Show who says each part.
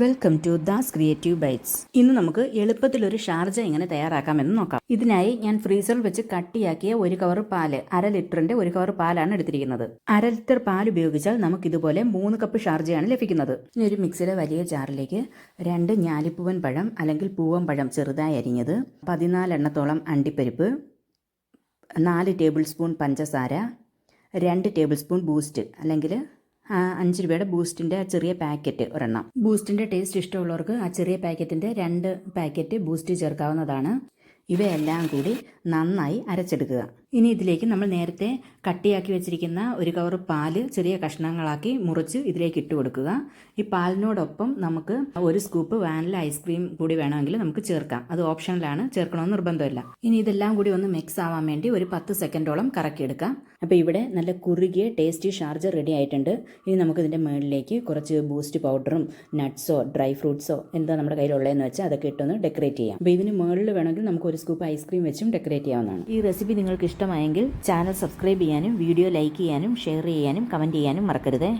Speaker 1: Welcome to Das creative bytes. ഇന്ന് നമുക്ക് എളുപ്പത്തിലൊരു Sharjah എങ്ങനെ തയ്യാറാക്കാമെന്ന് നോക്കാം. ഇതിനായി ഞാൻ ഫ്രീസറിൽ വെച്ച് കട്ടിയാക്കിയ ഒരു കവർ പാല്, 1/2 ലിറ്ററിന്റെ ഒരു കവർ പാലാണ് എടുത്തിരിക്കുന്നത്. 1/2 ലിറ്റർ പാൽ ഉപയോഗിച്ചാൽ നമുക്ക് ഇതുപോലെ 3 കപ്പ് ഷാർജയാണ് ലഭിക്കുന്നത്. ഇനി ഒരു മിക്സിയുടെ വലിയ ജാറിലേക്ക് 2 ഞാലിപ്പൂവൻ പഴം അല്ലെങ്കിൽ പൂവൻ പഴം ചെറുതായി അരിഞ്ഞത്, 14 എണ്ണത്തോളം അണ്ടിപ്പരിപ്പ്, 4 ടേബിൾ സ്പൂൺ പഞ്ചസാര, 2 ടേബിൾ സ്പൂൺ ബൂസ്റ്റ് അല്ലെങ്കിൽ 5 രൂപയുടെ ബൂസ്റ്റിൻ്റെ ചെറിയ പാക്കറ്റ് ഒരെണ്ണം. ബൂസ്റ്റിൻ്റെ ടേസ്റ്റ് ഇഷ്ടമുള്ളവർക്ക് ആ ചെറിയ പാക്കറ്റിൻ്റെ 2 പാക്കറ്റ് ബൂസ്റ്റ് ചേർക്കാവുന്നതാണ്. ഇവയെല്ലാം കൂടി നന്നായി അരച്ചെടുക്കുക. ഇനി ഇതിലേക്ക് നമ്മൾ നേരത്തെ കട്ടിയാക്കി വെച്ചിരിക്കുന്ന ഒരു കവർ പാല് ചെറിയ കഷ്ണങ്ങളാക്കി മുറിച്ച് ഇതിലേക്ക് ഇട്ട് കൊടുക്കുക. ഈ പാലിനോടൊപ്പം നമുക്ക് 1 സ്കൂപ്പ് വാനില ഐസ്ക്രീം കൂടി വേണമെങ്കിൽ നമുക്ക് ചേർക്കാം. അത് ഓപ്ഷനിലാണ്, ചേർക്കണമെന്ന് നിർബന്ധമില്ല. ഇനി ഇതെല്ലാം കൂടി ഒന്ന് മിക്സ് ആവാൻ വേണ്ടി ഒരു 10 സെക്കൻഡോളം കറക്കിയെടുക്കാം. അപ്പോൾ ഇവിടെ നല്ല കുറുകിയ ടേസ്റ്റി ഷാർജ റെഡി ആയിട്ടുണ്ട്. ഇനി നമുക്കിതിൻ്റെ മുകളിലേക്ക് കുറച്ച് ബൂസ്റ്റ് പൗഡറും നട്ട്സോ ഡ്രൈ ഫ്രൂട്ട്സോ എന്താ നമ്മുടെ കയ്യിലുള്ളതെന്ന് വെച്ചാൽ അതൊക്കെ ഇട്ടൊന്ന് ഡെക്കറേറ്റ് ചെയ്യാം. അപ്പോൾ ഇതിന് മുകളിൽ വേണമെങ്കിൽ നമുക്ക് 1 സ്കൂപ്പ് ഐസ്ക്രീം വെച്ചും ഡെക്കറേറ്റ് ചെയ്യാവുന്നതാണ്. ഈ റെസിപ്പി നിങ്ങൾക്ക് ഇഷ്ടമായെങ്കിൽ ചാനൽ സബ്സ്ക്രൈബ് ചെയ്യാനും വീഡിയോ ലൈക്ക് ചെയ്യാനും ഷെയർ ചെയ്യാനും കമൻറ്റ് ചെയ്യാനും മറക്കരുതേ.